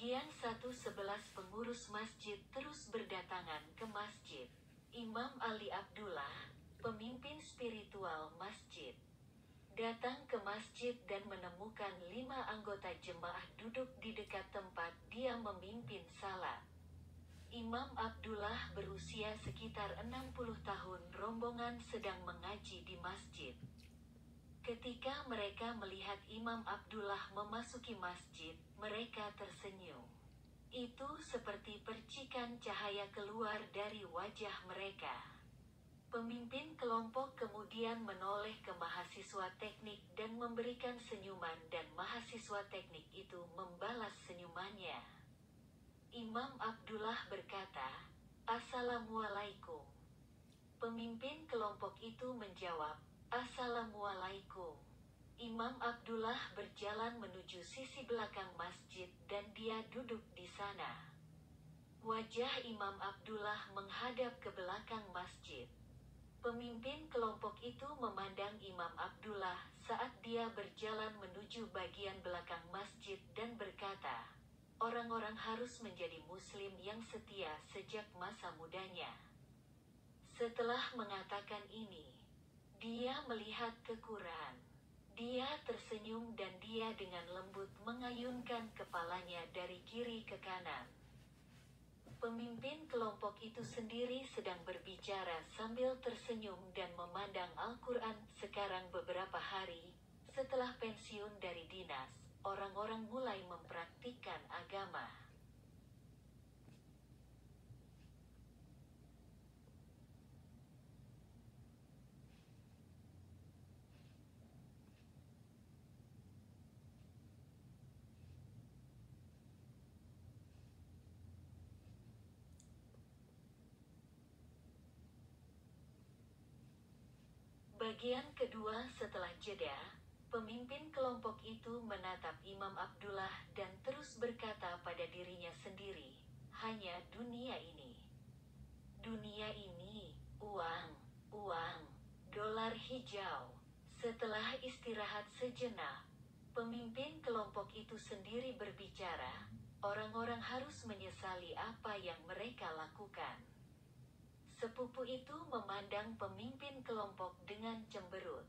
Bagian 1:11 pengurus masjid terus berdatangan ke masjid. Imam Ali Abdullah, pemimpin spiritual masjid, datang ke masjid dan menemukan 5 anggota jemaah duduk di dekat tempat dia memimpin salat. Imam Abdullah berusia sekitar 60 tahun. Rombongan sedang mengaji di masjid. Ketika mereka melihat Imam Abdullah memasuki masjid, mereka tersenyum. Itu seperti percikan cahaya keluar dari wajah mereka. Pemimpin kelompok kemudian menoleh ke mahasiswa teknik dan memberikan senyuman, dan mahasiswa teknik itu membalas senyumannya. Imam Abdullah berkata, "Assalamualaikum." Pemimpin kelompok itu menjawab, "Assalamualaikum." Imam Abdullah berjalan menuju sisi belakang masjid dan dia duduk di sana. Wajah Imam Abdullah menghadap ke belakang masjid. Pemimpin kelompok itu memandang Imam Abdullah saat dia berjalan menuju bagian belakang masjid dan berkata, "Orang-orang harus menjadi muslim yang setia sejak masa mudanya." Setelah mengatakan ini, dia melihat ke Quran. Dia tersenyum dan dia dengan lembut mengayunkan kepalanya dari kiri ke kanan. Pemimpin kelompok itu sendiri sedang berbicara sambil tersenyum dan memandang Al-Quran. Sekarang beberapa hari setelah pensiun dari dinas, orang-orang mulai mempraktikkan agama. Bagian kedua setelah jeda, pemimpin kelompok itu menatap Imam Abdullah dan terus berkata pada dirinya sendiri, "Hanya dunia ini. Dunia ini, uang, uang, dolar hijau." Setelah istirahat sejenak, pemimpin kelompok itu sendiri berbicara, "Orang-orang harus menyesali apa yang mereka lakukan." Sepupu itu memandang pemimpin kelompok dengan cemberut.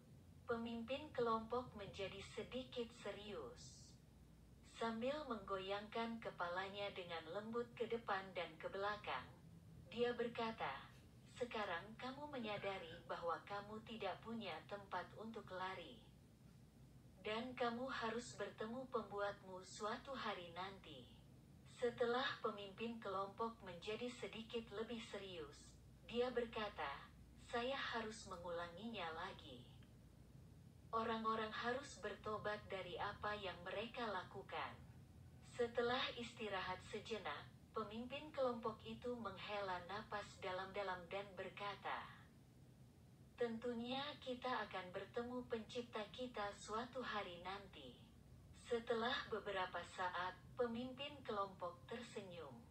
Pemimpin kelompok menjadi sedikit serius. Sambil menggoyangkan kepalanya dengan lembut ke depan dan ke belakang, dia berkata, "Sekarang kamu menyadari bahwa kamu tidak punya tempat untuk lari. Dan kamu harus bertemu pembuatmu suatu hari nanti." Setelah pemimpin kelompok menjadi sedikit lebih serius, dia berkata, "Saya harus mengulanginya lagi. Orang-orang harus bertobat dari apa yang mereka lakukan." Setelah istirahat sejenak, pemimpin kelompok itu menghela napas dalam-dalam dan berkata, "Tentunya kita akan bertemu pencipta kita suatu hari nanti." Setelah beberapa saat, pemimpin kelompok tersenyum.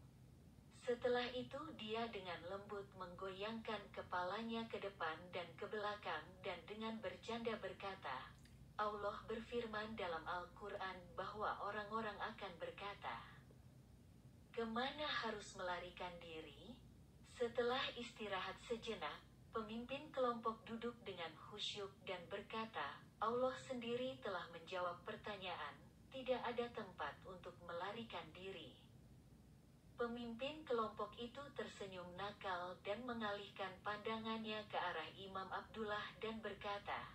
Setelah itu dia dengan lembut menggoyangkan kepalanya ke depan dan ke belakang dan dengan bercanda berkata, "Allah berfirman dalam Al-Quran bahwa orang-orang akan berkata, 'Kemana harus melarikan diri?'" Setelah istirahat sejenak, pemimpin kelompok duduk dengan khusyuk dan berkata, "Allah sendiri telah menjawab pertanyaan, tidak ada tempat untuk melarikan diri." Pemimpin kelompok itu tersenyum nakal dan mengalihkan pandangannya ke arah Imam Abdullah dan berkata,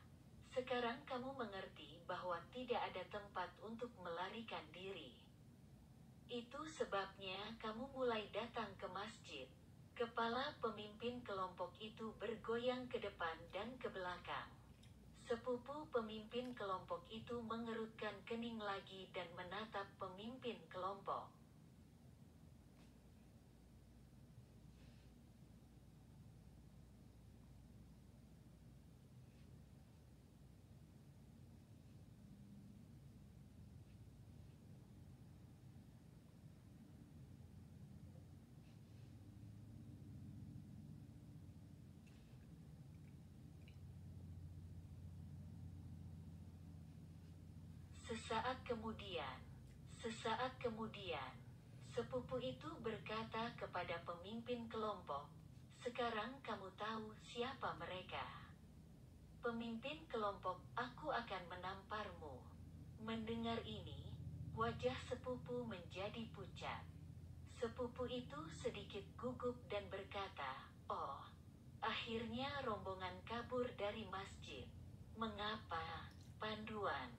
"Sekarang kamu mengerti bahwa tidak ada tempat untuk melarikan diri. Itu sebabnya kamu mulai datang ke masjid." Kepala pemimpin kelompok itu bergoyang ke depan dan ke belakang. Sepupu pemimpin kelompok itu mengerutkan kening lagi dan menatap pemimpin kelompok. Sesaat kemudian, Sepupu itu berkata kepada pemimpin kelompok, "Sekarang kamu tahu siapa mereka." Pemimpin kelompok, "Aku akan menamparmu." Mendengar ini, wajah sepupu menjadi pucat. Sepupu itu sedikit gugup dan berkata, "Oh, akhirnya rombongan kabur dari masjid. Mengapa?" Panduan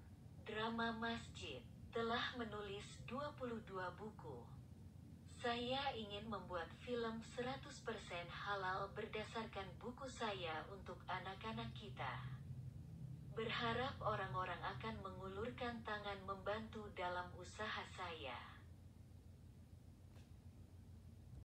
Drama Masjid telah menulis 22 buku. Saya ingin membuat film 100% halal berdasarkan buku saya untuk anak-anak kita. Berharap orang-orang akan mengulurkan tangan membantu dalam usaha saya.